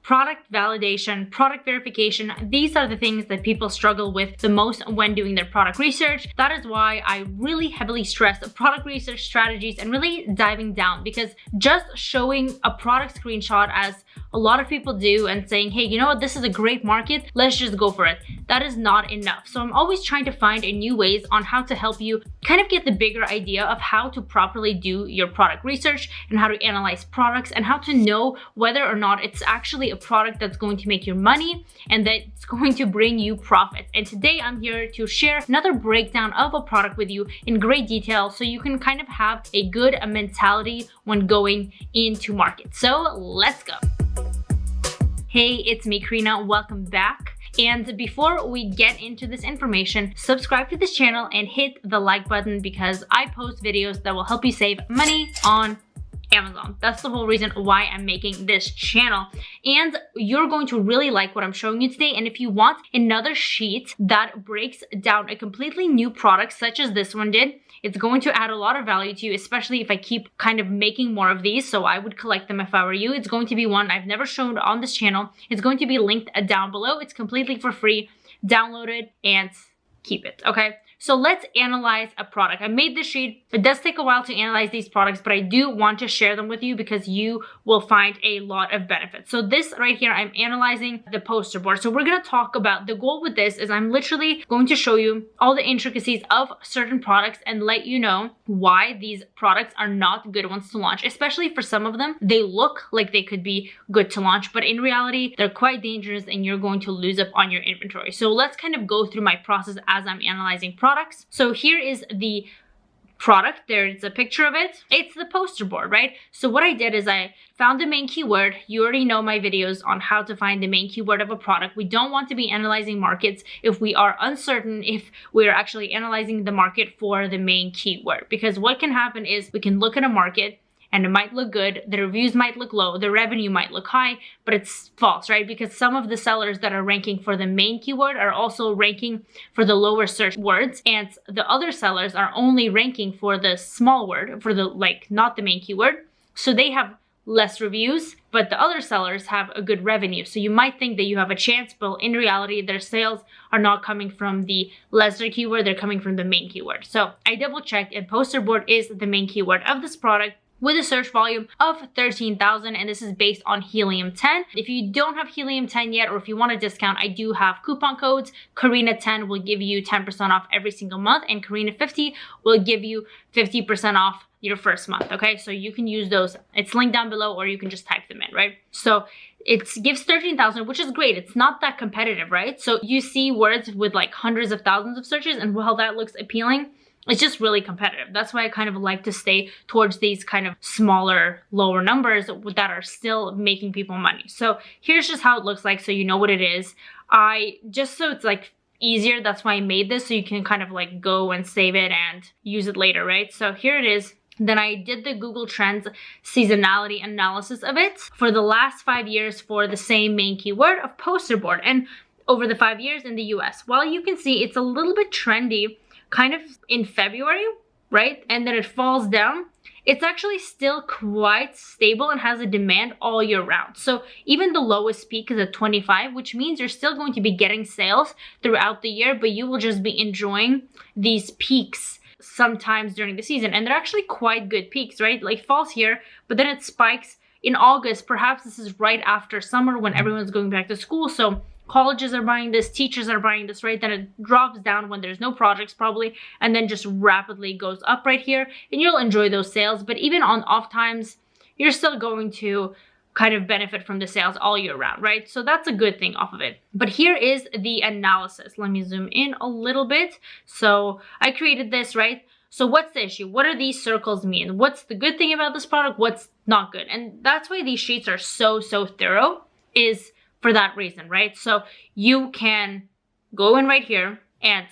product validation, product verification. These are the things that people struggle with the most when doing their product research. That is why I really heavily stress product research strategies and really diving down, because just showing a product screenshot, as a lot of people do, and saying, hey, you know what, this is a great market, let's just go for it, that is not enough. So I'm always trying to find new ways on how to help you kind of get the bigger idea of how to properly do your product research and how to analyze products and how to know whether or not it's actually a product that's going to make you money and that it's going to bring you profit. And today I'm here to share another breakdown of a product with you in great detail so you can kind of have a good mentality when going into market. So let's go. Hey, it's me, Karina. Welcome back. And before we get into this information, subscribe to this channel and hit the like button, because I post videos that will help you save money on Amazon. That's the whole reason why I'm making this channel. And you're going to really like what I'm showing you today. And if you want another sheet that breaks down a completely new product, such as this one did, it's going to add a lot of value to you, especially if I keep kind of making more of these. So I would collect them if I were you. It's going to be one I've never shown on this channel. It's going to be linked down below. It's completely for free. Download it and keep it, okay? So let's analyze a product. I made this sheet. It does take a while to analyze these products, but I do want to share them with you because you will find a lot of benefits. So this right here, I'm analyzing the poster board. So we're gonna talk about, the goal with this is I'm literally going to show you all the intricacies of certain products and let you know why these products are not good ones to launch. Especially for some of them, they look like they could be good to launch, but in reality, they're quite dangerous and you're going to lose up on your inventory. So let's kind of go through my process as I'm analyzing products. So here is the product. There's a picture of it. It's the poster board, right? So what I did is I found the main keyword. You already know my videos on how to find the main keyword of a product. We don't want to be analyzing markets if we are uncertain if we're actually analyzing the market for the main keyword. Because what can happen is we can look at a market and it might look good, the reviews might look low, the revenue might look high, but it's false, right? Because some of the sellers that are ranking for the main keyword are also ranking for the lower search words, and the other sellers are only ranking for the small word, for the not the main keyword. So they have less reviews, but the other sellers have a good revenue. So you might think that you have a chance, but in reality, their sales are not coming from the lesser keyword, they're coming from the main keyword. So I double checked, and poster board is the main keyword of this product, with a search volume of 13,000, and this is based on Helium 10. If you don't have Helium 10 yet, or if you want a discount, I do have coupon codes. Karina 10 will give you 10% off every single month, and Karina 50 will give you 50% off your first month, okay? So you can use those. It's linked down below, or you can just type them in, right? So it gives 13,000, which is great. It's not that competitive, right? So you see words with like hundreds of thousands of searches, and while that looks appealing, it's just really competitive. That's why I kind of like to stay towards these kind of smaller, lower numbers that are still making people money. So here's just how it looks like, so you know what it is. Just so it's like easier, that's why I made this, so you can kind of like go and save it and use it later, right? So here it is. Then I did the Google Trends seasonality analysis of it for the last 5 years for the same main keyword of poster board, and over the 5 years in the US. While you can see it's a little bit trendy kind of in February, right? And then it falls down. It's actually still quite stable and has a demand all year round. So even the lowest peak is at 25, which means you're still going to be getting sales throughout the year, but you will just be enjoying these peaks sometimes during the season. And they're actually quite good peaks, right? Like falls here, but then it spikes in August. Perhaps this is right after summer when everyone's going back to school. So colleges are buying this, teachers are buying this, right? Then it drops down when there's no projects probably, and then just rapidly goes up right here, and you'll enjoy those sales. But even on off times, you're still going to kind of benefit from the sales all year round, right? So that's a good thing off of it. But here is the analysis. Let me zoom in a little bit. So I created this, right? So what's the issue? What do these circles mean? What's the good thing about this product? What's not good? And that's why these sheets are so thorough, is for that reason, right? So you can go in right here and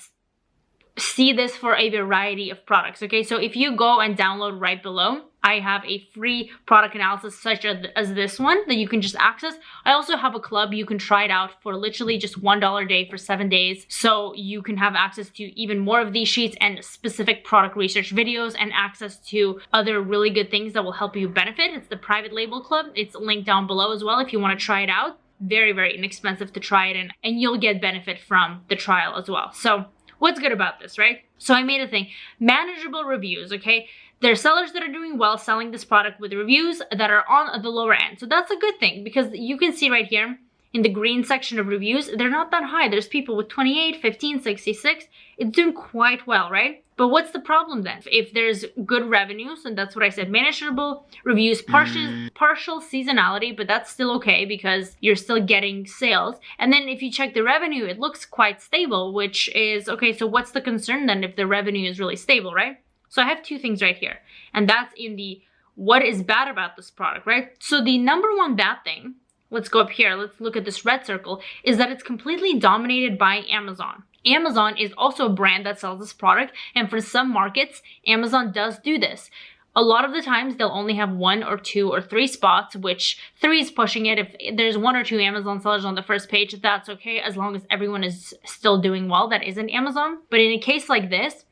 see this for a variety of products, okay? So if you go and download right below, I have a free product analysis such as this one that you can just access. I also have a club. You can try it out for literally just $1 a day for 7 days. So you can have access to even more of these sheets and specific product research videos and access to other really good things that will help you benefit. It's the private label club. It's linked down below as well if you want to try it out. Very, very inexpensive to try it in, and you'll get benefit from the trial as well. So what's good about this, right? So I made a thing, manageable reviews, okay? There are sellers that are doing well selling this product with reviews that are on the lower end. So that's a good thing because you can see right here in the green section of reviews, they're not that high. There's people with 28, 15, 66. It's doing quite well, right? But what's the problem then? If there's good revenues, and that's what I said, manageable reviews, partial seasonality, but that's still okay because you're still getting sales. And then if you check the revenue, it looks quite stable, which is, okay, so what's the concern then if the revenue is really stable, right? So I have two things right here, and that's in the what is bad about this product, right? So the number one bad thing, let's go up here, let's look at this red circle, is that it's completely dominated by Amazon. Amazon is also a brand that sells this product, and for some markets, Amazon does do this. A lot of the times, they'll only have 1 or 2 or 3 spots, which 3 is pushing it. If there's 1 or 2 Amazon sellers on the first page, that's okay, as long as everyone is still doing well that isn't Amazon. But in a case like this,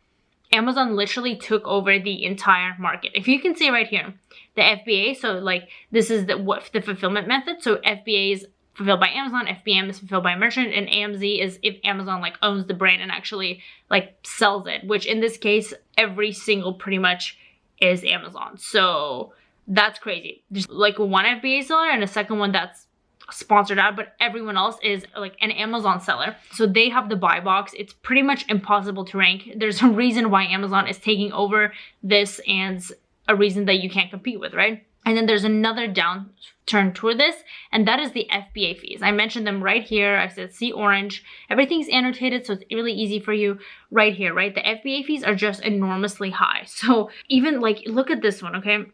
Amazon literally took over the entire market. If you can see right here, the FBA, so like this is the fulfillment method. So FBA is fulfilled by Amazon, FBM is fulfilled by a merchant, and AMZ is if Amazon like owns the brand and actually like sells it, which in this case, every single pretty much is Amazon. So that's crazy. There's like one FBA seller and a second one that's sponsored out, but everyone else is like an Amazon seller. So they have the buy box. It's pretty much impossible to rank. There's a reason why Amazon is taking over this and a reason that you can't compete with, right? And then there's another downturn toward this, and that is the FBA fees. I mentioned them right here. I said, see orange. Everything's annotated, so it's really easy for you right here, right? The FBA fees are just enormously high. So even like, look at this one, okay?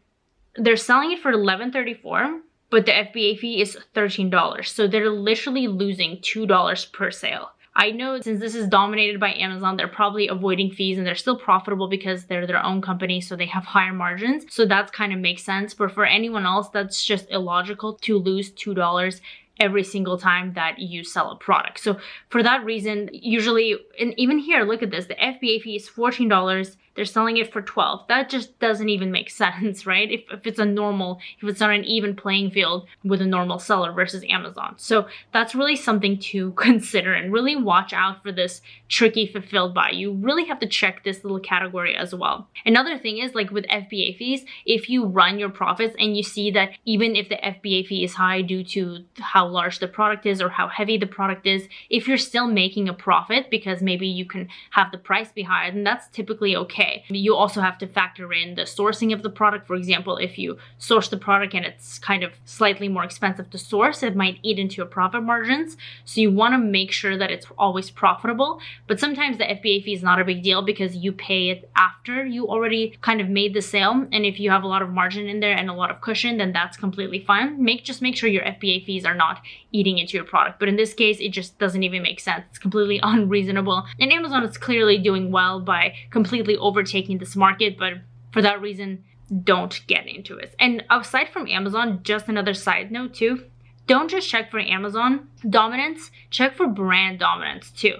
They're selling it for $11.34. But the FBA fee is $13. So they're literally losing $2 per sale. I know since this is dominated by Amazon, they're probably avoiding fees and they're still profitable because they're their own company, so they have higher margins. So that kind of makes sense. But for anyone else, that's just illogical to lose $2 every single time that you sell a product. So for that reason, usually, and even here, look at this, the FBA fee is $14. They're selling it for $12. That just doesn't even make sense, right? If it's if it's not an even playing field with a normal seller versus Amazon. So that's really something to consider and really watch out for this tricky fulfilled by. You really have to check this little category as well. Another thing is like with FBA fees, if you run your profits and you see that even if the FBA fee is high due to how large the product is or how heavy the product is, if you're still making a profit because maybe you can have the price be higher, then that's typically okay. You also have to factor in the sourcing of the product. For example, if you source the product and it's kind of slightly more expensive to source, it might eat into your profit margins. So you want to make sure that it's always profitable. But sometimes the FBA fee is not a big deal because you pay it after you already kind of made the sale. And if you have a lot of margin in there and a lot of cushion, then that's completely fine. Just make sure your FBA fees are not eating into your product. But in this case, it just doesn't even make sense. It's completely unreasonable. And Amazon is clearly doing well by completely overtaking this market, but for that reason, don't get into it. And aside from Amazon, just another side note too, don't just check for Amazon dominance, check for brand dominance too.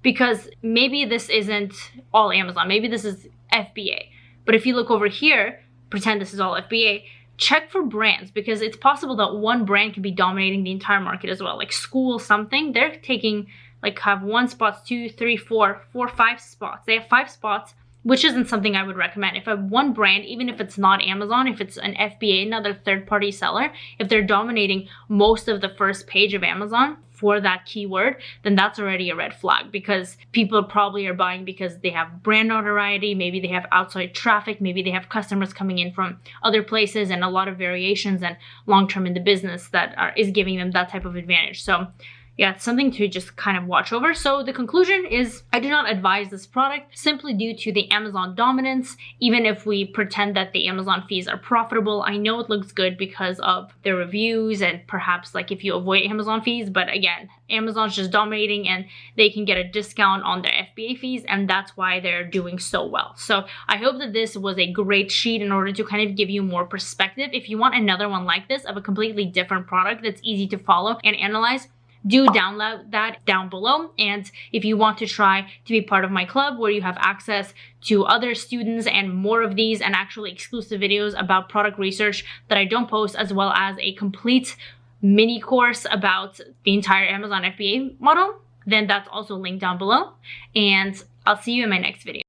Because maybe this isn't all Amazon, maybe this is FBA. But if you look over here, pretend this is all FBA, check for brands, because it's possible that one brand can be dominating the entire market as well. Like school something, they're taking have 1 spot, 2, 3, 4, 5 spots. They have 5 spots, which isn't something I would recommend. If I have one brand, even if it's not Amazon, if it's an FBA, another third-party seller, if they're dominating most of the first page of Amazon for that keyword, then that's already a red flag, because people probably are buying because they have brand notoriety, maybe they have outside traffic, maybe they have customers coming in from other places and a lot of variations and long-term in the business that is giving them that type of advantage. So yeah, it's something to just kind of watch over. So the conclusion is I do not advise this product simply due to the Amazon dominance. Even if we pretend that the Amazon fees are profitable, I know it looks good because of the reviews and perhaps like if you avoid Amazon fees, but again, Amazon's just dominating and they can get a discount on their FBA fees, and that's why they're doing so well. So I hope that this was a great sheet in order to kind of give you more perspective. If you want another one like this of a completely different product that's easy to follow and analyze, do download that down below. And if you want to try to be part of my club where you have access to other students and more of these and actually exclusive videos about product research that I don't post, as well as a complete mini course about the entire Amazon FBA model, then that's also linked down below. And I'll see you in my next video.